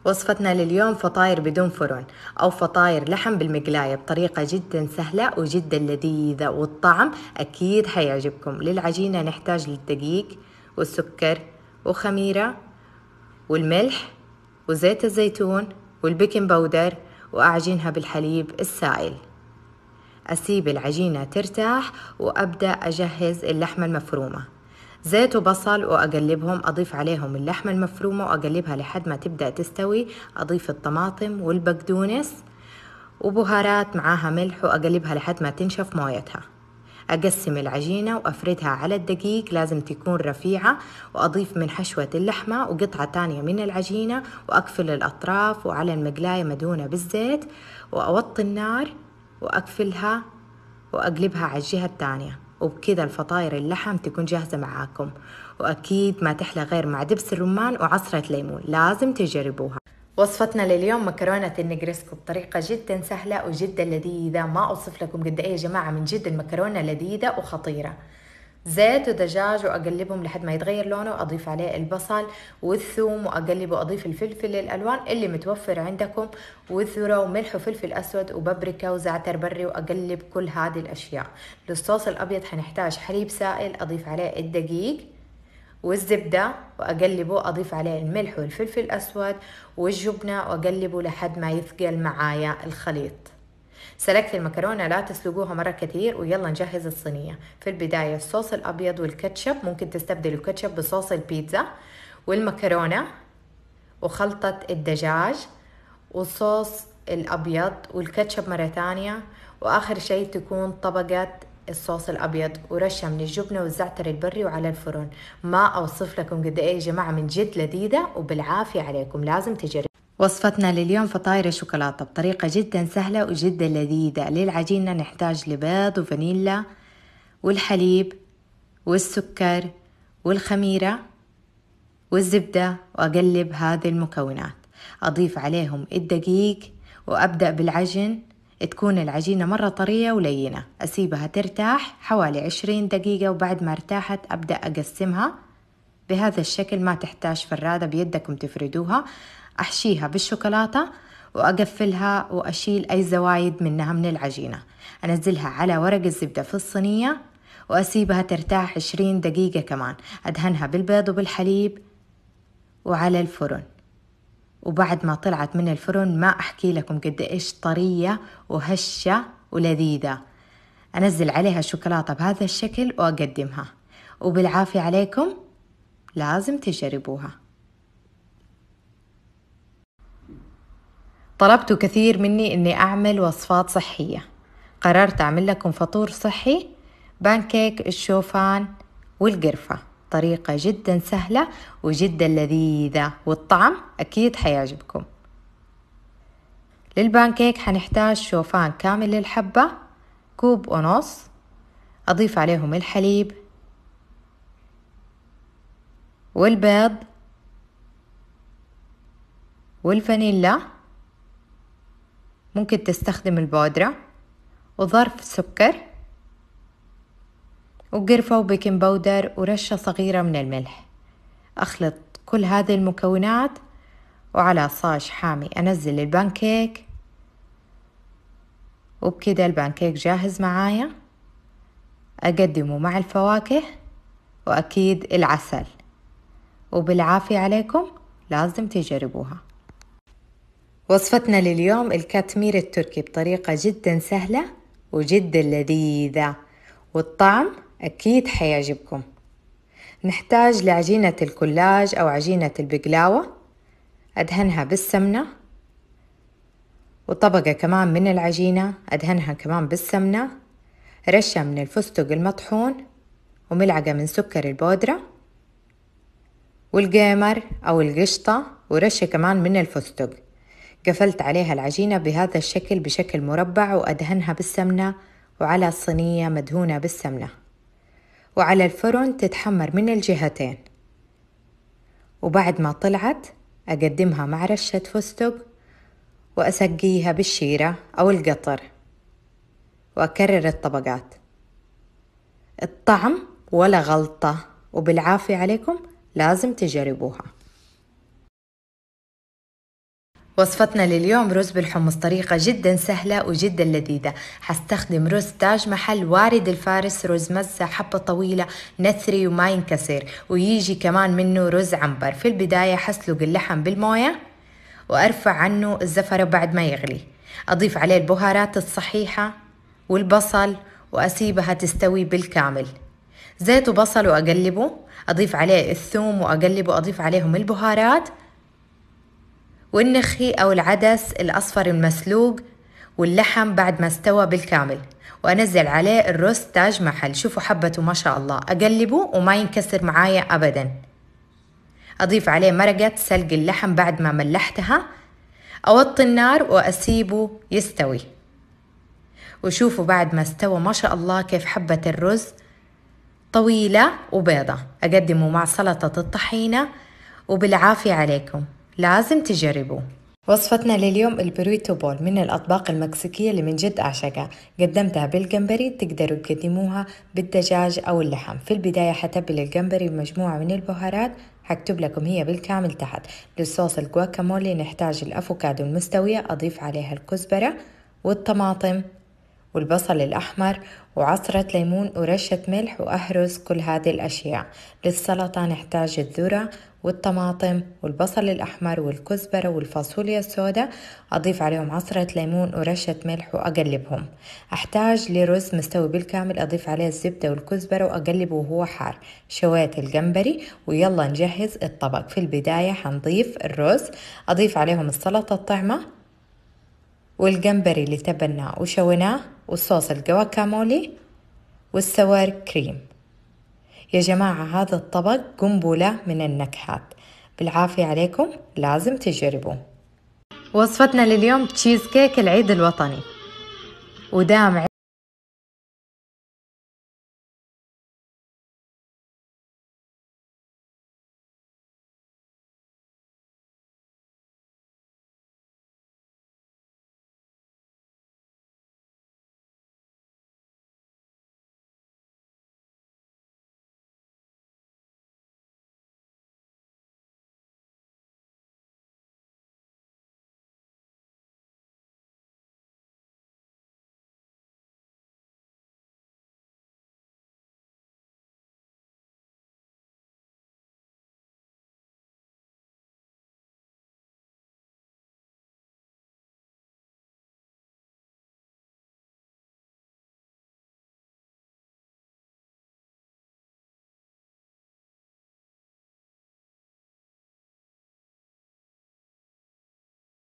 وصفتنا لليوم فطاير بدون فرن أو فطاير لحم بالمقلاية بطريقة جدا سهلة وجدا لذيذة، والطعم أكيد حيعجبكم. للعجينة نحتاج للدقيق والسكر وخميرة والملح وزيت الزيتون والبيكنج باودر، وأعجنها بالحليب السائل. أسيب العجينة ترتاح وأبدأ أجهز اللحمة المفرومة. زيت وبصل وأقلبهم، أضيف عليهم اللحمة المفرومة وأقلبها لحد ما تبدأ تستوي. أضيف الطماطم والبقدونس وبهارات معاها ملح وأقلبها لحد ما تنشف مويتها. أقسم العجينة وأفردها على الدقيق، لازم تكون رفيعة، وأضيف من حشوة اللحمة وقطعة تانية من العجينة وأقفل الأطراف، وعلى المقلاية مدهونة بالزيت، وأوطي النار وأقفلها وأقلبها على الجهة التانية. وبكذا الفطاير اللحم تكون جاهزة معاكم، وأكيد ما تحلى غير مع دبس الرمان وعصرة ليمون، لازم تجربوها. وصفتنا لليوم مكرونة النجرسكو بطريقة جدا سهلة وجدا لذيذة، ما أوصف لكم قد إيه يا جماعة، من جد المكرونة لذيذة وخطيرة. زيت ودجاج وأقلبهم لحد ما يتغير لونه، وأضيف عليه البصل والثوم وأقلبه، وأضيف الفلفل الألوان اللي متوفر عندكم، والذرة وملح وفلفل أسود وبابريكا وزعتر بري، وأقلب كل هذه الأشياء. للصوص الأبيض حنحتاج حليب سائل، أضيف عليه الدقيق والزبدة وأقلبه، أضيف عليه الملح والفلفل الأسود والجبنة وأقلبه لحد ما يثقل معايا الخليط. سلقت المكرونة، لا تسلقوها مرة كثير. ويلا نجهز الصينية. في البداية الصوص الأبيض والكاتشب، ممكن تستبدلوا الكاتشب بصوص البيتزا، والمكرونة وخلطة الدجاج والصوص الأبيض والكاتشب مرة ثانية، وآخر شيء تكون طبقة الصوص الأبيض ورشة من الجبنة والزعتر البري، وعلى الفرن. ما أوصف لكم قد إيه يا جماعة، من جد لذيذة وبالعافية عليكم، لازم تجربوا. وصفتنا لليوم فطاير الشوكولاتة بطريقة جدا سهلة وجدا لذيذة. للعجينة نحتاج لبيض وفانيلا والحليب والسكر والخميرة والزبدة، وأقلب هذه المكونات. أضيف عليهم الدقيق وأبدأ بالعجن. تكون العجينة مرة طرية ولينة. أسيبها ترتاح حوالي 20 دقيقة، وبعد ما ارتاحت أبدأ أقسمها بهذا الشكل. ما تحتاج فرادة، بيدكم تفردوها. أحشيها بالشوكولاتة وأقفلها وأشيل أي زوايد منها من العجينة. أنزلها على ورق الزبدة في الصينية وأسيبها ترتاح 20 دقيقة كمان. أدهنها بالبيض وبالحليب وعلى الفرن. وبعد ما طلعت من الفرن ما أحكي لكم قد إيش طرية وهشة ولذيذة. أنزل عليها الشوكولاتة بهذا الشكل وأقدمها، وبالعافية عليكم، لازم تجربوها. طلبتوا كثير مني إني أعمل وصفات صحية، قررت أعمل لكم فطور صحي، بانكيك الشوفان والقرفة. طريقة جدا سهلة وجدا لذيذة، والطعم أكيد حيعجبكم. للبانكيك حنحتاج شوفان كامل للحبة 1.5 كوب، أضيف عليهم الحليب والبيض والفانيلا، ممكن تستخدم البودرة، وظرف سكر وقرفة وبيكنج باودر ورشة صغيرة من الملح. أخلط كل هذه المكونات، وعلى صاج حامي أنزل البانكيك، وبكده البانكيك جاهز معايا. أقدمه مع الفواكه وأكيد العسل، وبالعافية عليكم، لازم تجربوها. وصفتنا لليوم الكاتمير التركي بطريقة جدا سهلة وجدا لذيذة، والطعم أكيد حيعجبكم. نحتاج لعجينة الكولاج أو عجينة البقلاوة، أدهنها بالسمنة، وطبقة كمان من العجينة أدهنها كمان بالسمنة، رشة من الفستق المطحون، وملعقة من سكر البودرة والقمر أو القشطة، ورشة كمان من الفستق. قفلت عليها العجينة بهذا الشكل بشكل مربع، وأدهنها بالسمنة، وعلى صينية مدهونة بالسمنة، وعلى الفرن تتحمر من الجهتين. وبعد ما طلعت أقدمها مع رشة فستق، وأسقيها بالشيرة أو القطر، وأكرر الطبقات. الطعم ولا غلطة، وبالعافية عليكم، لازم تجربوها. وصفتنا لليوم رز بالحمص، طريقة جدا سهلة وجدا لذيذة. حستخدم رز تاج محل وارد الفارس، رز مزة حبة طويلة نثري وما ينكسر، ويجي كمان منه رز عنبر. في البداية حسلق اللحم بالموية وأرفع عنه الزفرة بعد ما يغلي، أضيف عليه البهارات الصحيحة والبصل وأسيبها تستوي بالكامل. زيت وبصل وأقلبه، أضيف عليه الثوم وأقلبه، أضيف عليهم البهارات والنخي أو العدس الأصفر المسلوق واللحم بعد ما استوى بالكامل، وأنزل عليه الرز تاج محل. شوفوا حبته ما شاء الله، أقلبه وما ينكسر معايا أبدا. أضيف عليه مرقة سلق اللحم بعد ما ملحتها، أوطي النار وأسيبه يستوي. وشوفوا بعد ما استوى ما شاء الله كيف حبة الرز طويلة وبيضة. أقدمه مع سلطة الطحينة وبالعافية عليكم، لازم تجربوه. وصفتنا لليوم البوريتو بول، من الأطباق المكسيكية اللي من جد أعشقها. قدمتها بالجمبري، تقدروا تقدموها بالدجاج أو اللحم. في البداية حتبل الجمبري بمجموعة من البهارات، هكتب لكم هي بالكامل تحت. للصوص الجواكامولي نحتاج الأفوكادو المستوية، أضيف عليها الكزبرة والطماطم والبصل الأحمر وعصرة ليمون ورشة ملح، وأهرس كل هذه الأشياء. للسلطة نحتاج الذرة والطماطم والبصل الأحمر والكزبرة والفاصوليا السوداء، أضيف عليهم عصرة ليمون ورشة ملح وأقلبهم. أحتاج لرز مستوي بالكامل، أضيف عليه الزبدة والكزبرة وأقلبه وهو حار. شويت الجمبري ويلا نجهز الطبق. في البداية حنضيف الرز، أضيف عليهم السلطة الطعمة والجمبري اللي تبلناه وشويناه والصوص الجواكامولي والسوار كريم. يا جماعة هذا الطبق قنبلة من النكهات، بالعافية عليكم، لازم تجربوه. وصفتنا لليوم تشيز كيك العيد الوطني، ودام